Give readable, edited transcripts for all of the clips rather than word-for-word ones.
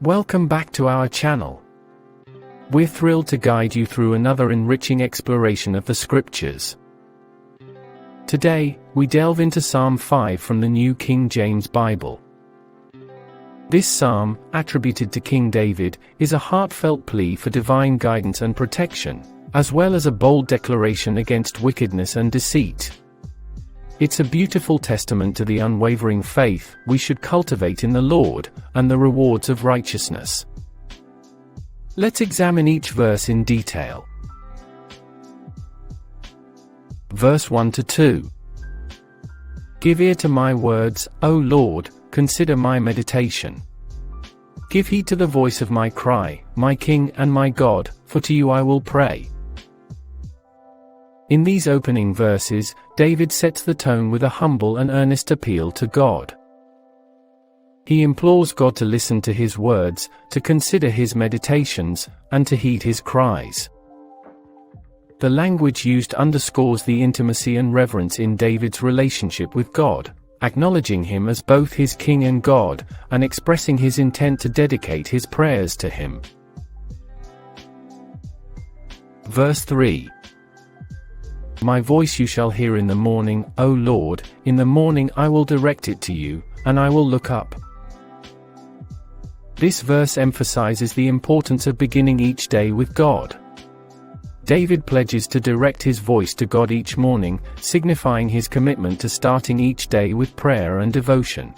Welcome back to our channel. We're thrilled to guide you through another enriching exploration of the Scriptures. Today, we delve into Psalm 5 from the New King James Bible. This psalm, attributed to King David, is a heartfelt plea for divine guidance and protection, as well as a bold declaration against wickedness and deceit. It's a beautiful testament to the unwavering faith we should cultivate in the Lord, and the rewards of righteousness. Let's examine each verse in detail. Verse 1-2. Give ear to my words, O Lord, consider my meditation. Give heed to the voice of my cry, my King and my God, for to you I will pray. In these opening verses, David sets the tone with a humble and earnest appeal to God. He implores God to listen to his words, to consider his meditations, and to heed his cries. The language used underscores the intimacy and reverence in David's relationship with God, acknowledging him as both his King and God, and expressing his intent to dedicate his prayers to him. Verse 3. My voice you shall hear in the morning, O Lord, in the morning I will direct it to you, and I will look up. This verse emphasizes the importance of beginning each day with God. David pledges to direct his voice to God each morning, signifying his commitment to starting each day with prayer and devotion.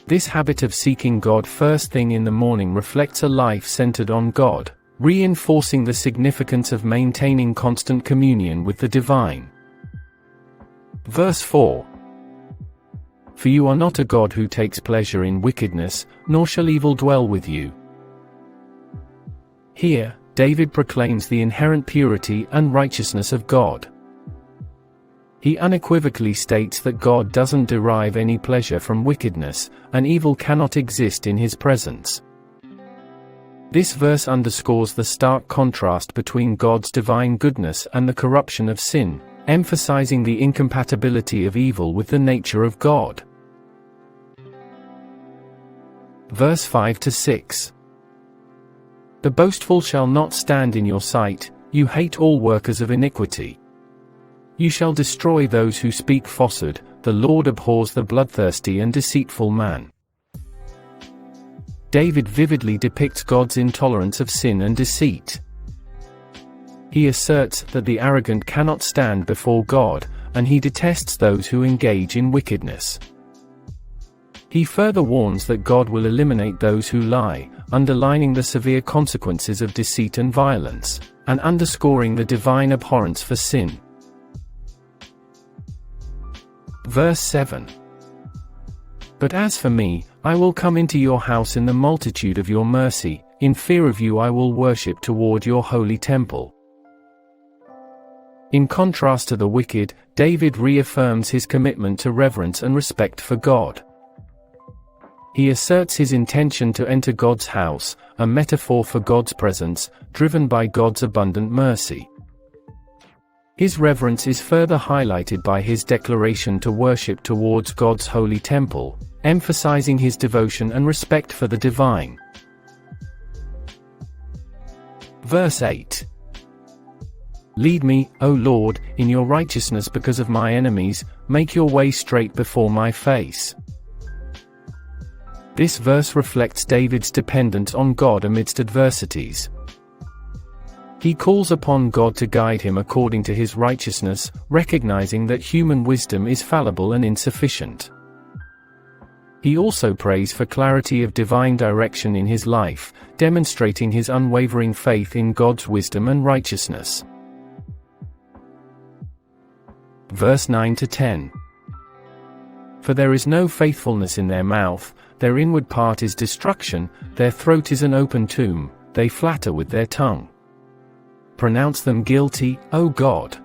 This habit of seeking God first thing in the morning reflects a life centered on God, reinforcing the significance of maintaining constant communion with the divine. Verse 4. For you are not a God who takes pleasure in wickedness, nor shall evil dwell with you. Here, David proclaims the inherent purity and righteousness of God. He unequivocally states that God doesn't derive any pleasure from wickedness, and evil cannot exist in his presence. This verse underscores the stark contrast between God's divine goodness and the corruption of sin, emphasizing the incompatibility of evil with the nature of God. Verse 5-6. The boastful shall not stand in your sight, you hate all workers of iniquity. You shall destroy those who speak falsehood, the Lord abhors the bloodthirsty and deceitful man. David vividly depicts God's intolerance of sin and deceit. He asserts that the arrogant cannot stand before God, and he detests those who engage in wickedness. He further warns that God will eliminate those who lie, underlining the severe consequences of deceit and violence, and underscoring the divine abhorrence for sin. Verse 7. But as for me, I will come into your house in the multitude of your mercy, in fear of you I will worship toward your holy temple. In contrast to the wicked, David reaffirms his commitment to reverence and respect for God. He asserts his intention to enter God's house, a metaphor for God's presence, driven by God's abundant mercy. His reverence is further highlighted by his declaration to worship towards God's holy temple, emphasizing his devotion and respect for the divine. Verse 8. Lead me, O Lord, in your righteousness because of my enemies, make your way straight before my face. This verse reflects David's dependence on God amidst adversities. He calls upon God to guide him according to his righteousness, recognizing that human wisdom is fallible and insufficient. He also prays for clarity of divine direction in his life, demonstrating his unwavering faith in God's wisdom and righteousness. Verse 9-10. For there is no faithfulness in their mouth, their inward part is destruction, their throat is an open tomb, they flatter with their tongue. Pronounce them guilty, O God.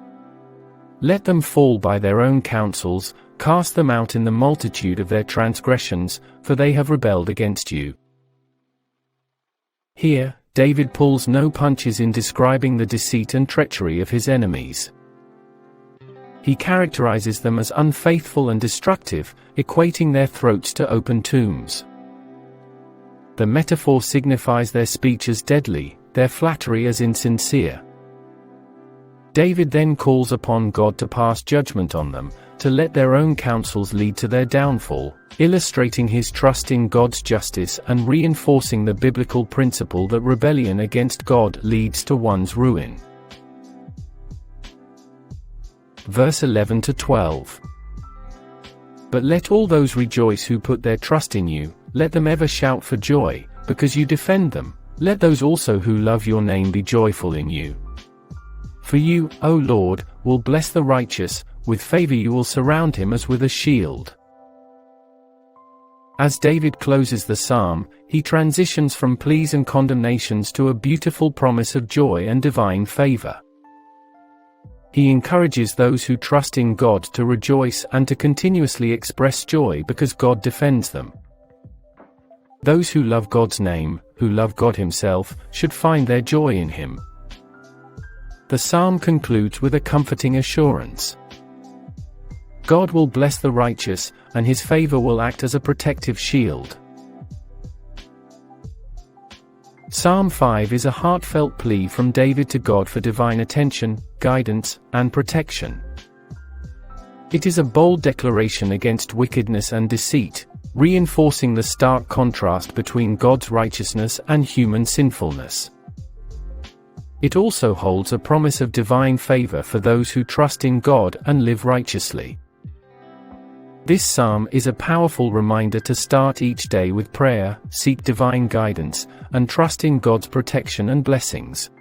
Let them fall by their own counsels, cast them out in the multitude of their transgressions, for they have rebelled against you. Here, David pulls no punches in describing the deceit and treachery of his enemies. He characterizes them as unfaithful and destructive, equating their throats to open tombs. The metaphor signifies their speech as deadly, their flattery as insincere. David then calls upon God to pass judgment on them, to let their own counsels lead to their downfall, illustrating his trust in God's justice and reinforcing the biblical principle that rebellion against God leads to one's ruin. Verse 11 to 12. But let all those rejoice who put their trust in you, let them ever shout for joy, because you defend them. Let those also who love your name be joyful in you. For you, O Lord, will bless the righteous, with favor you will surround him as with a shield. As David closes the psalm, he transitions from pleas and condemnations to a beautiful promise of joy and divine favor. He encourages those who trust in God to rejoice and to continuously express joy because God defends them. Those who love God's name, who love God himself, should find their joy in him. The psalm concludes with a comforting assurance. God will bless the righteous, and his favor will act as a protective shield. Psalm 5 is a heartfelt plea from David to God for divine attention, guidance, and protection. It is a bold declaration against wickedness and deceit, reinforcing the stark contrast between God's righteousness and human sinfulness. It also holds a promise of divine favor for those who trust in God and live righteously. This psalm is a powerful reminder to start each day with prayer, seek divine guidance, and trust in God's protection and blessings.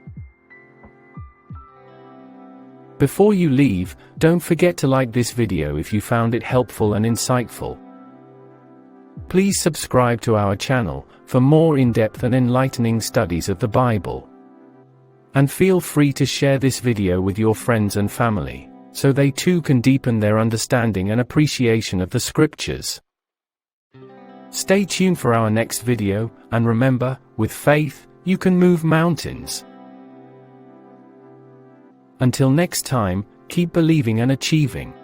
Before you leave, don't forget to like this video if you found it helpful and insightful. Please subscribe to our channel for more in-depth and enlightening studies of the Bible. And feel free to share this video with your friends and family, so they too can deepen their understanding and appreciation of the Scriptures. Stay tuned for our next video, and remember, with faith, you can move mountains. Until next time, keep believing and achieving.